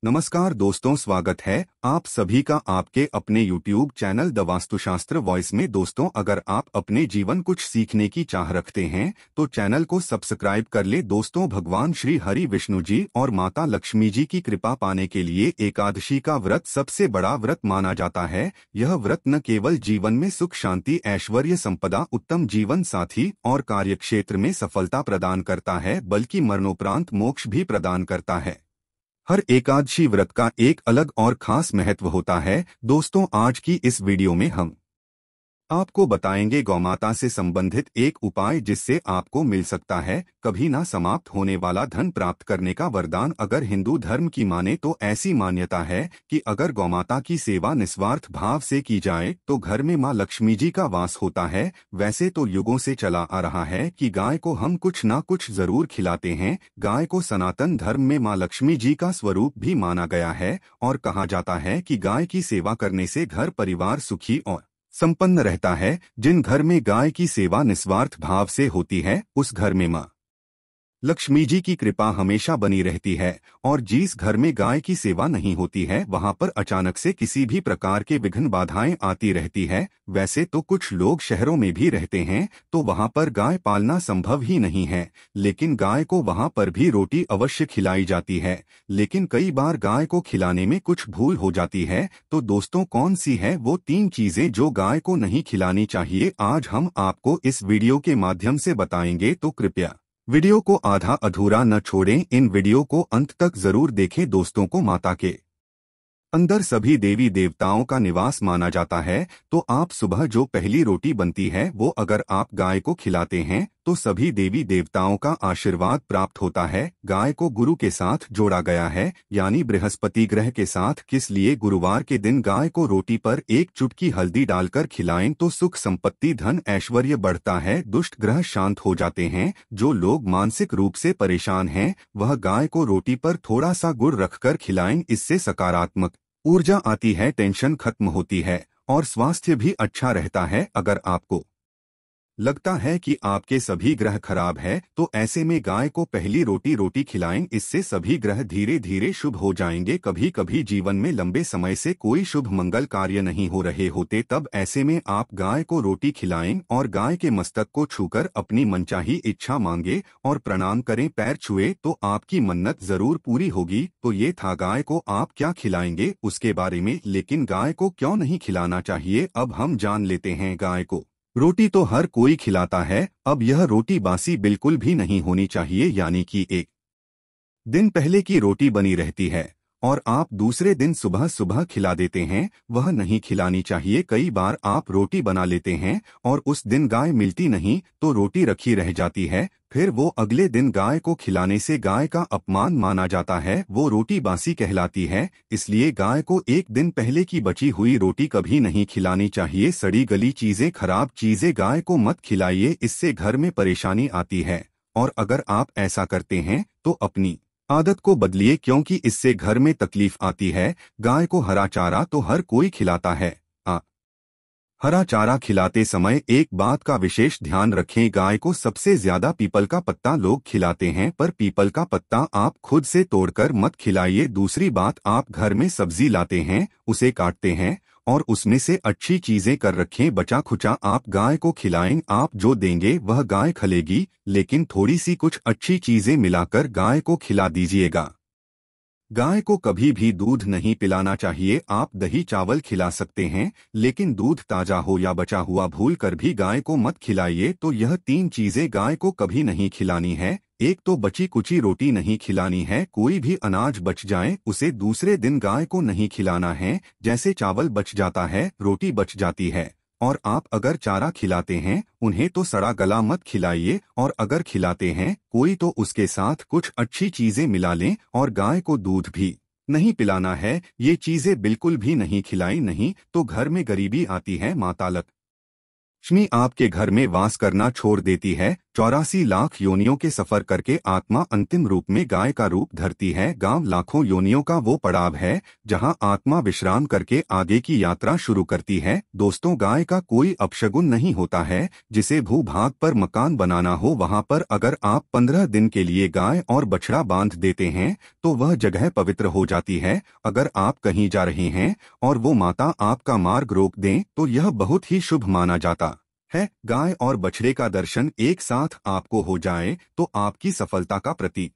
नमस्कार दोस्तों, स्वागत है आप सभी का आपके अपने YouTube channel the Vastushastra voice में। दोस्तों, अगर आप अपने जीवन कुछ सीखने की चाह रखते हैं तो चैनल को सब्सक्राइब कर ले। दोस्तों, भगवान श्री हरि विष्णु जी और माता लक्ष्मी जी की कृपा पाने के लिए एकादशी का व्रत सबसे बड़ा व्रत माना जाता है। यह व्रत न केवल जीवन में सुख शांति ऐश्वर्य संपदा उत्तम जीवन साथी और कार्यक्षेत्र में सफलता प्रदान करता है, बल्कि मरणोपरांत मोक्ष भी प्रदान करता है। हर एकादशी व्रत का एक अलग और खास महत्व होता है। दोस्तों, आज की इस वीडियो में हम आपको बताएंगे गौमाता से संबंधित एक उपाय जिससे आपको मिल सकता है कभी ना समाप्त होने वाला धन प्राप्त करने का वरदान। अगर हिंदू धर्म की माने तो ऐसी मान्यता है कि अगर गौमाता की सेवा निस्वार्थ भाव से की जाए तो घर में मां लक्ष्मी जी का वास होता है। वैसे तो युगों से चला आ रहा है कि गाय को हम कुछ ना कुछ जरूर खिलाते हैं। गाय को सनातन धर्म में मां लक्ष्मी जी का स्वरूप भी माना गया है और कहा जाता है कि गाय की सेवा करने से घर परिवार सुखी और संपन्न रहता है। जिन घर में गाय की सेवा निस्वार्थ भाव से होती है उस घर में मां लक्ष्मी जी की कृपा हमेशा बनी रहती है, और जिस घर में गाय की सेवा नहीं होती है वहां पर अचानक से किसी भी प्रकार के विघ्न बाधाएं आती रहती है। वैसे तो कुछ लोग शहरों में भी रहते हैं तो वहां पर गाय पालना संभव ही नहीं है, लेकिन गाय को वहां पर भी रोटी अवश्य खिलाई जाती है। लेकिन कई बार गाय को खिलाने में कुछ भूल हो जाती है। तो दोस्तों, कौन सी है वो 3 चीजें जो गाय को नहीं खिलानी चाहिए, आज हम आपको इस वीडियो के माध्यम से बताएंगे। तो कृपया वीडियो को आधा अधूरा न छोड़ें, इन वीडियो को अंत तक जरूर देखें। दोस्तों को माता के अंदर सभी देवी देवताओं का निवास माना जाता है, तो आप सुबह जो पहली रोटी बनती है वो अगर आप गाय को खिलाते हैं तो सभी देवी देवताओं का आशीर्वाद प्राप्त होता है। गाय को गुरु के साथ जोड़ा गया है, यानी बृहस्पति ग्रह के साथ। किस लिए गुरुवार के दिन गाय को रोटी पर एक चुटकी हल्दी डालकर खिलाएं तो सुख संपत्ति धन ऐश्वर्य बढ़ता है, दुष्ट ग्रह शांत हो जाते हैं। जो लोग मानसिक रूप से परेशान हैं वह गाय को रोटी पर थोड़ा सा गुड़ रखकर खिलाएं। इससे सकारात्मक ऊर्जा आती है, टेंशन खत्म होती है और स्वास्थ्य भी अच्छा रहता है। अगर आपको लगता है कि आपके सभी ग्रह खराब है तो ऐसे में गाय को पहली रोटी खिलाएं, इससे सभी ग्रह धीरे धीरे शुभ हो जाएंगे। कभी कभी जीवन में लंबे समय से कोई शुभ मंगल कार्य नहीं हो रहे होते, तब ऐसे में आप गाय को रोटी खिलाएं और गाय के मस्तक को छूकर अपनी मनचाही इच्छा मांगे और प्रणाम करें। पैर छुए तो आपकी मन्नत जरूर पूरी होगी। तो ये था गाय को आप क्या खिलाएंगे उसके बारे में, लेकिन गाय को क्यों नहीं खिलाना चाहिए अब हम जान लेते हैं। गाय को रोटी तो हर कोई खिलाता है, अब यह रोटी बासी बिल्कुल भी नहीं होनी चाहिए, यानी कि एक दिन पहले की रोटी बनी रहती है और आप दूसरे दिन सुबह सुबह खिला देते हैं, वह नहीं खिलानी चाहिए। कई बार आप रोटी बना लेते हैं और उस दिन गाय मिलती नहीं तो रोटी रखी रह जाती है, फिर वो अगले दिन गाय को खिलाने से गाय का अपमान माना जाता है, वो रोटी बासी कहलाती है। इसलिए गाय को एक दिन पहले की बची हुई रोटी कभी नहीं खिलानी चाहिए। सड़ी गली चीजें खराब चीजें गाय को मत खिलाइए, इससे घर में परेशानी आती है। और अगर आप ऐसा करते हैं तो अपनी आदत को बदलिए, क्योंकि इससे घर में तकलीफ आती है। गाय को हरा चारा तो हर कोई खिलाता है। हरा चारा खिलाते समय एक बात का विशेष ध्यान रखें, गाय को सबसे ज्यादा पीपल का पत्ता लोग खिलाते हैं, पर पीपल का पत्ता आप खुद से तोड़कर मत खिलाइए। दूसरी बात, आप घर में सब्जी लाते हैं, उसे काटते हैं और उसमें से अच्छी चीजें कर रखें, बचा खुचा आप गाय को खिलाएं। आप जो देंगे वह गाय खलेगी, लेकिन थोड़ी सी कुछ अच्छी चीजें मिलाकर गाय को खिला दीजिएगा। गाय को कभी भी दूध नहीं पिलाना चाहिए। आप दही चावल खिला सकते हैं, लेकिन दूध ताजा हो या बचा हुआ भूल कर भी गाय को मत खिलाइए। तो यह 3 चीजें गाय को कभी नहीं खिलानी है। एक तो बची कुची रोटी नहीं खिलानी है, कोई भी अनाज बच जाए उसे दूसरे दिन गाय को नहीं खिलाना है। जैसे चावल बच जाता है, रोटी बच जाती है, और आप अगर चारा खिलाते हैं उन्हें तो सड़ा गला मत खिलाइए, और अगर खिलाते हैं कोई तो उसके साथ कुछ अच्छी चीजें मिला लें। और गाय को दूध भी नहीं पिलाना है, ये चीजें बिल्कुल भी नहीं खिलाई, नहीं तो घर में गरीबी आती है। माता लक्ष्मी आपके घर में वास करना छोड़ देती है। 84 लाख योनियों के सफर करके आत्मा अंतिम रूप में गाय का रूप धरती है। गांव लाखों योनियों का वो पड़ाव है जहां आत्मा विश्राम करके आगे की यात्रा शुरू करती है। दोस्तों, गाय का कोई अपशगुन नहीं होता है। जिसे भूभाग पर मकान बनाना हो वहां पर अगर आप 15 दिन के लिए गाय और बछड़ा बांध देते हैं तो वह जगह पवित्र हो जाती है। अगर आप कहीं जा रहे हैं और वो माता आपका मार्ग रोक दें तो यह बहुत ही शुभ माना जाता है। गाय और बछड़े का दर्शन एक साथ आपको हो जाए तो आपकी सफलता का प्रतीक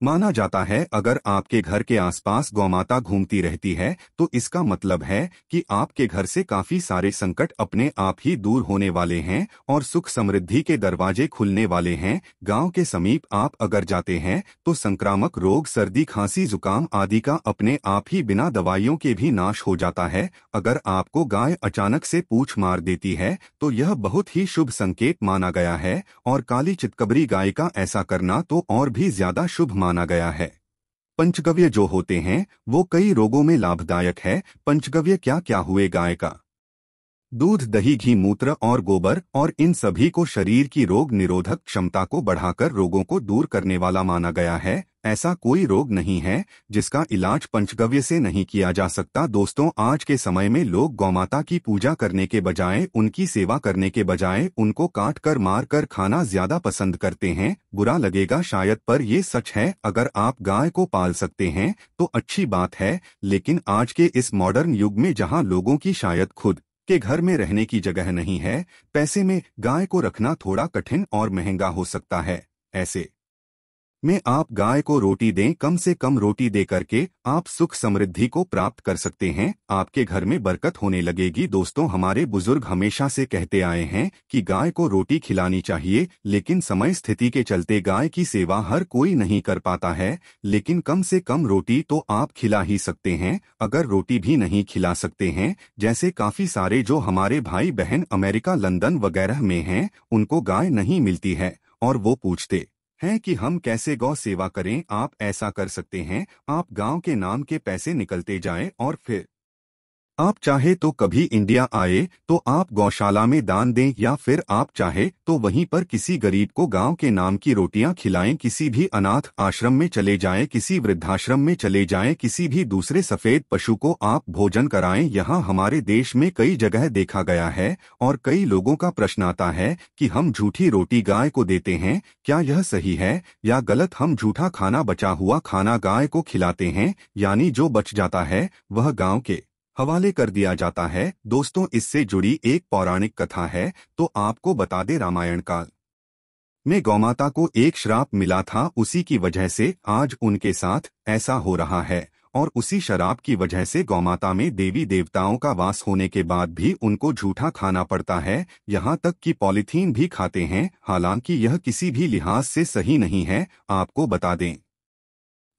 माना जाता है। अगर आपके घर के आसपास गौमाता घूमती रहती है तो इसका मतलब है कि आपके घर से काफी सारे संकट अपने आप ही दूर होने वाले हैं और सुख समृद्धि के दरवाजे खुलने वाले हैं। गांव के समीप आप अगर जाते हैं तो संक्रामक रोग, सर्दी, खांसी, जुकाम आदि का अपने आप ही बिना दवाइयों के भी नाश हो जाता है। अगर आपको गाय अचानक से पूंछ मार देती है तो यह बहुत ही शुभ संकेत माना गया है और काली चितकबरी गाय का ऐसा करना तो और भी ज्यादा शुभ माना गया है। पंचगव्य जो होते हैं वो कई रोगों में लाभदायक है। पंचगव्य क्या क्या हुए? गाय का दूध, दही, घी, मूत्र और गोबर और इन सभी को शरीर की रोग निरोधक क्षमता को बढ़ाकर रोगों को दूर करने वाला माना गया है। ऐसा कोई रोग नहीं है जिसका इलाज पंचगव्य से नहीं किया जा सकता। दोस्तों, आज के समय में लोग गौमाता की पूजा करने के बजाय, उनकी सेवा करने के बजाय उनको काट कर मार कर खाना ज्यादा पसंद करते हैं। बुरा लगेगा शायद, पर ये सच है। अगर आप गाय को पाल सकते हैं तो अच्छी बात है, लेकिन आज के इस मॉडर्न युग में जहां लोगों की शायद खुद के घर में रहने की जगह नहीं है, पैसे में गाय को रखना थोड़ा कठिन और महंगा हो सकता है। ऐसे में आप गाय को रोटी दें। कम से कम रोटी दे करके आप सुख समृद्धि को प्राप्त कर सकते हैं। आपके घर में बरकत होने लगेगी। दोस्तों, हमारे बुजुर्ग हमेशा से कहते आए हैं कि गाय को रोटी खिलानी चाहिए, लेकिन समय स्थिति के चलते गाय की सेवा हर कोई नहीं कर पाता है। लेकिन कम से कम रोटी तो आप खिला ही सकते हैं। अगर रोटी भी नहीं खिला सकते हैं, जैसे काफी सारे जो हमारे भाई बहन अमेरिका, लंदन वगैरह में हैं, उनको गाय नहीं मिलती है और वो पूछते हैं कि हम कैसे गौ सेवा करें। आप ऐसा कर सकते हैं, आप गांव के नाम के पैसे निकलते जाएं और फिर आप चाहे तो कभी इंडिया आए तो आप गौशाला में दान दें, या फिर आप चाहे तो वहीं पर किसी गरीब को गांव के नाम की रोटियां खिलाएं। किसी भी अनाथ आश्रम में चले जाएं, किसी वृद्धाश्रम में चले जाएं, किसी भी दूसरे सफेद पशु को आप भोजन कराएं। यहाँ हमारे देश में कई जगह देखा गया है और कई लोगों का प्रश्न आता है कि हम झूठी रोटी गाय को देते हैं, क्या यह सही है या गलत? हम झूठा खाना, बचा हुआ खाना गाय को खिलाते हैं, यानी जो बच जाता है वह गांव के हवाले कर दिया जाता है। दोस्तों, इससे जुड़ी एक पौराणिक कथा है तो आपको बता दे। रामायण काल में गौमाता को एक श्राप मिला था, उसी की वजह से आज उनके साथ ऐसा हो रहा है और उसी शराब की वजह से गौमाता में देवी देवताओं का वास होने के बाद भी उनको झूठा खाना पड़ता है। यहाँ तक कि पॉलीथीन भी खाते हैं। हालांकि यह किसी भी लिहाज से सही नहीं है। आपको बता दें,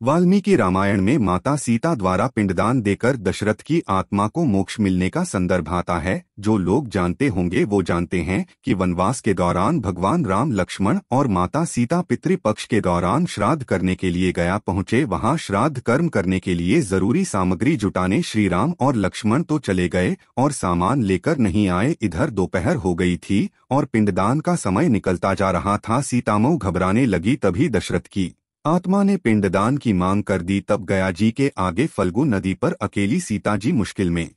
वाल्मीकि रामायण में माता सीता द्वारा पिंडदान देकर दशरथ की आत्मा को मोक्ष मिलने का संदर्भ आता है। जो लोग जानते होंगे वो जानते हैं कि वनवास के दौरान भगवान राम, लक्ष्मण और माता सीता पितृपक्ष के दौरान श्राद्ध करने के लिए गया पहुंचे। वहां श्राद्ध कर्म करने के लिए जरूरी सामग्री जुटाने श्री राम और लक्ष्मण तो चले गए और सामान लेकर नहीं आए। इधर दोपहर हो गई थी और पिंडदान का समय निकलता जा रहा था। सीतामऊ घबराने लगी। तभी दशरथ की आत्मा ने पिंडदान की मांग कर दी। तब गया जी के आगे फल्गु नदी पर अकेली सीता जी मुश्किल में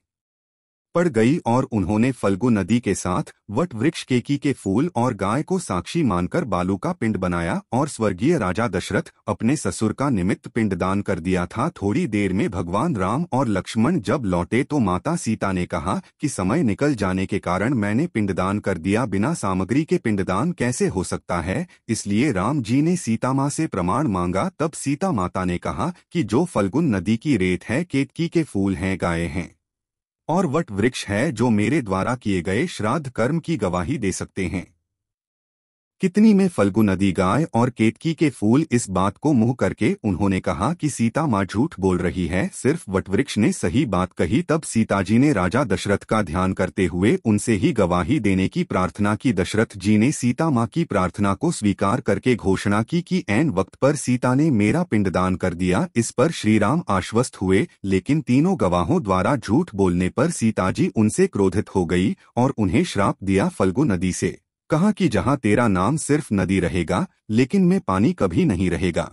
पड़ गई और उन्होंने फल्गु नदी के साथ वट वृक्ष, केकी के फूल और गाय को साक्षी मानकर बालू का पिंड बनाया और स्वर्गीय राजा दशरथ अपने ससुर का निमित्त पिंडदान कर दिया था। थोड़ी देर में भगवान राम और लक्ष्मण जब लौटे तो माता सीता ने कहा कि समय निकल जाने के कारण मैंने पिंडदान कर दिया, बिना सामग्री के पिंडदान कैसे हो सकता है? इसलिए राम जी ने सीता माँ से प्रमाण मांगा। तब सीता माता ने कहा कि जो फल्गुन नदी की रेत है, केतकी के फूल हैं, गाय हैं और वट वृक्ष है, जो मेरे द्वारा किए गए श्राद्ध कर्म की गवाही दे सकते हैं। कितनी में फल्गु नदी, गाय और केतकी के फूल। इस बात को मुंह करके उन्होंने कहा कि सीता माँ झूठ बोल रही है, सिर्फ वटवृक्ष ने सही बात कही। तब सीताजी ने राजा दशरथ का ध्यान करते हुए उनसे ही गवाही देने की प्रार्थना की। दशरथ जी ने सीता माँ की प्रार्थना को स्वीकार करके घोषणा की कि ऐन वक्त पर सीता ने मेरा पिंडदान कर दिया। इस पर श्रीराम आश्वस्त हुए, लेकिन तीनों गवाहों द्वारा झूठ बोलने पर सीताजी उनसे क्रोधित हो गई और उन्हें श्राप दिया। फल्गु नदी से कहा कि जहां तेरा नाम सिर्फ नदी रहेगा, लेकिन में पानी कभी नहीं रहेगा।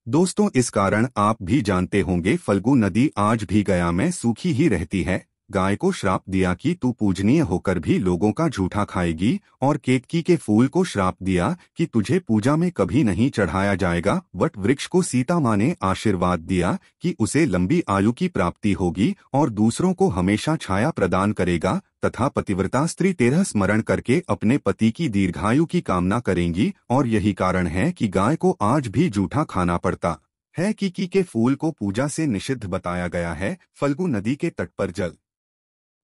दोस्तों, इस कारण आप भी जानते होंगे फल्गु नदी आज भी गया में सूखी ही रहती है। गाय को श्राप दिया कि तू पूजनीय होकर भी लोगों का झूठा खाएगी, और केतकी के फूल को श्राप दिया कि तुझे पूजा में कभी नहीं चढ़ाया जाएगा। वट वृक्ष को सीता माँ ने आशीर्वाद दिया कि उसे लंबी आयु की प्राप्ति होगी और दूसरों को हमेशा छाया प्रदान करेगा, तथा पतिव्रता स्त्री तेरह स्मरण करके अपने पति की दीर्घायु की कामना करेंगी। और यही कारण है कि गाय को आज भी जूठा खाना पड़ता है। कीकी के फूल को पूजा से निषिद्ध बताया गया है। फल्गु नदी के तट पर जल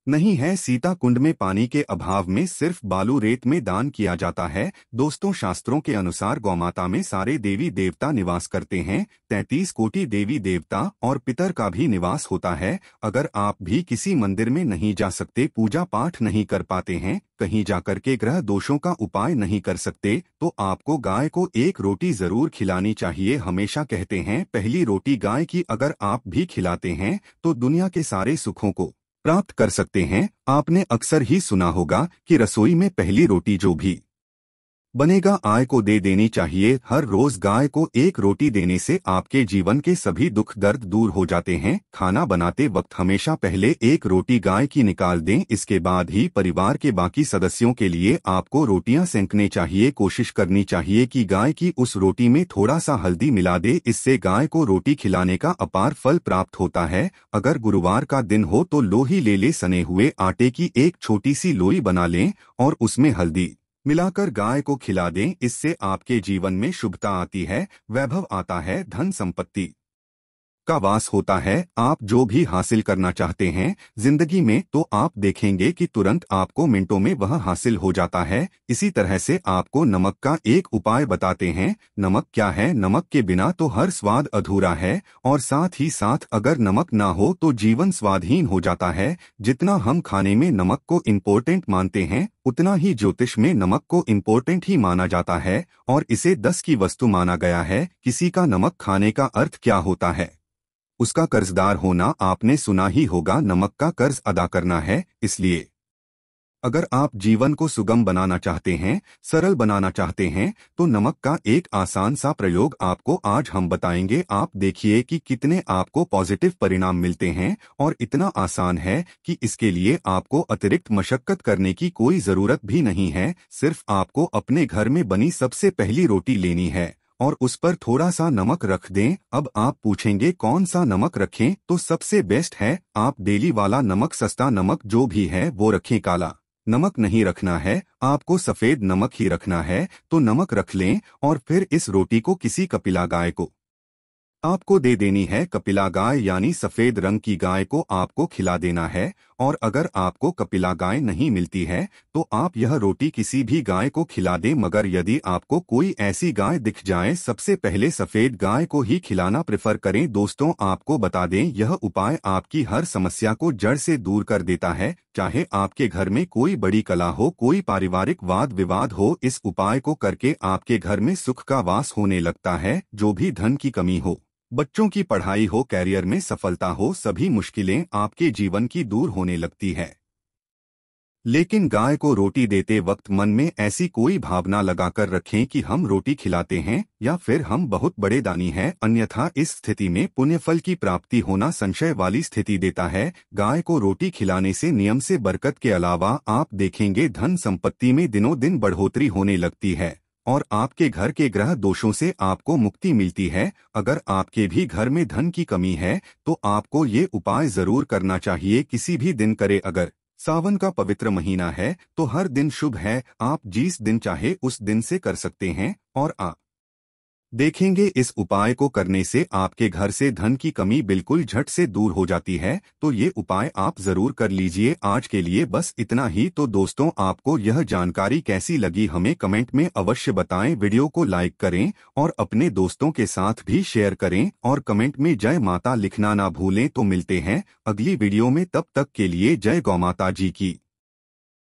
नहीं है, सीता कुंड में पानी के अभाव में सिर्फ बालू रेत में दान किया जाता है। दोस्तों, शास्त्रों के अनुसार गौमाता में सारे देवी देवता निवास करते हैं। 33 कोटि देवी देवता और पितर का भी निवास होता है। अगर आप भी किसी मंदिर में नहीं जा सकते, पूजा पाठ नहीं कर पाते हैं, कहीं जाकर के ग्रह दोषों का उपाय नहीं कर सकते, तो आपको गाय को एक रोटी जरूर खिलानी चाहिए। हमेशा कहते हैं पहली रोटी गाय की अगर आप भी खिलाते हैं तो दुनिया के सारे सुखों को प्राप्त कर सकते हैं। आपने अक्सर ही सुना होगा कि रसोई में पहली रोटी जो भी बनेगा आय को दे देनी चाहिए। हर रोज गाय को एक रोटी देने से आपके जीवन के सभी दुख दर्द दूर हो जाते हैं। खाना बनाते वक्त हमेशा पहले एक रोटी गाय की निकाल दें, इसके बाद ही परिवार के बाकी सदस्यों के लिए आपको रोटियां सेंकने चाहिए। कोशिश करनी चाहिए कि गाय की उस रोटी में थोड़ा सा हल्दी मिला दे, इससे गाय को रोटी खिलाने का अपार फल प्राप्त होता है। अगर गुरुवार का दिन हो तो लोही ले ले, सने हुए आटे की एक छोटी सी लोई बना लें और उसमें हल्दी मिलाकर गाय को खिला दें। इससे आपके जीवन में शुभता आती है, वैभव आता है, धन संपत्ति का वास होता है। आप जो भी हासिल करना चाहते हैं जिंदगी में, तो आप देखेंगे कि तुरंत आपको मिनटों में वह हासिल हो जाता है। इसी तरह से आपको नमक का एक उपाय बताते हैं। नमक क्या है? नमक के बिना तो हर स्वाद अधूरा है, और साथ ही साथ अगर नमक ना हो तो जीवन स्वादहीन हो जाता है। जितना हम खाने में नमक को इम्पोर्टेंट मानते हैं, उतना ही ज्योतिष में नमक को इम्पोर्टेंट ही माना जाता है, और इसे 10 की वस्तु माना गया है। किसी का नमक खाने का अर्थ क्या होता है? उसका कर्जदार होना। आपने सुना ही होगा, नमक का कर्ज अदा करना है। इसलिए अगर आप जीवन को सुगम बनाना चाहते हैं, सरल बनाना चाहते हैं, तो नमक का एक आसान सा प्रयोग आपको आज हम बताएंगे। आप देखिए कि कितने आपको पॉजिटिव परिणाम मिलते हैं, और इतना आसान है कि इसके लिए आपको अतिरिक्त मशक्कत करने की कोई जरूरत भी नहीं है। सिर्फ आपको अपने घर में बनी सबसे पहली रोटी लेनी है और उस पर थोड़ा सा नमक रख दें। अब आप पूछेंगे कौन सा नमक रखें? तो सबसे बेस्ट है आप डेली वाला नमक, सस्ता नमक जो भी है वो रखें। काला नमक नहीं रखना है, आपको सफेद नमक ही रखना है। तो नमक रख लें और फिर इस रोटी को किसी कपिला गाय को आपको दे देनी है। कपिला गाय यानी सफेद रंग की गाय को आपको खिला देना है। और अगर आपको कपिला गाय नहीं मिलती है तो आप यह रोटी किसी भी गाय को खिला दें, मगर यदि आपको कोई ऐसी गाय दिख जाए, सबसे पहले सफेद गाय को ही खिलाना प्रेफर करें। दोस्तों, आपको बता दें, यह उपाय आपकी हर समस्या को जड़ से दूर कर देता है। चाहे आपके घर में कोई बड़ी कला हो, कोई पारिवारिक वाद विवाद हो, इस उपाय को करके आपके घर में सुख का वास होने लगता है। जो भी धन की कमी हो, बच्चों की पढ़ाई हो, कैरियर में सफलता हो, सभी मुश्किलें आपके जीवन की दूर होने लगती है। लेकिन गाय को रोटी देते वक्त मन में ऐसी कोई भावना लगाकर रखें कि हम रोटी खिलाते हैं या फिर हम बहुत बड़े दानी हैं, अन्यथा इस स्थिति में पुण्य फल की प्राप्ति होना संशय वाली स्थिति देता है। गाय को रोटी खिलाने से नियम से बरकत के अलावा आप देखेंगे धन संपत्ति में दिनों दिन बढ़ोतरी होने लगती है, और आपके घर के ग्रह दोषों से आपको मुक्ति मिलती है। अगर आपके भी घर में धन की कमी है तो आपको ये उपाय जरूर करना चाहिए, किसी भी दिन करे। अगर सावन का पवित्र महीना है तो हर दिन शुभ है, आप जिस दिन चाहे उस दिन से कर सकते हैं, और आप देखेंगे इस उपाय को करने से आपके घर से धन की कमी बिल्कुल झट से दूर हो जाती है। तो ये उपाय आप जरूर कर लीजिए। आज के लिए बस इतना ही। तो दोस्तों, आपको यह जानकारी कैसी लगी हमें कमेंट में अवश्य बताएं। वीडियो को लाइक करें और अपने दोस्तों के साथ भी शेयर करें, और कमेंट में जय माता लिखना ना भूलें। तो मिलते हैं अगली वीडियो में, तब तक के लिए जय गौ माता जी की।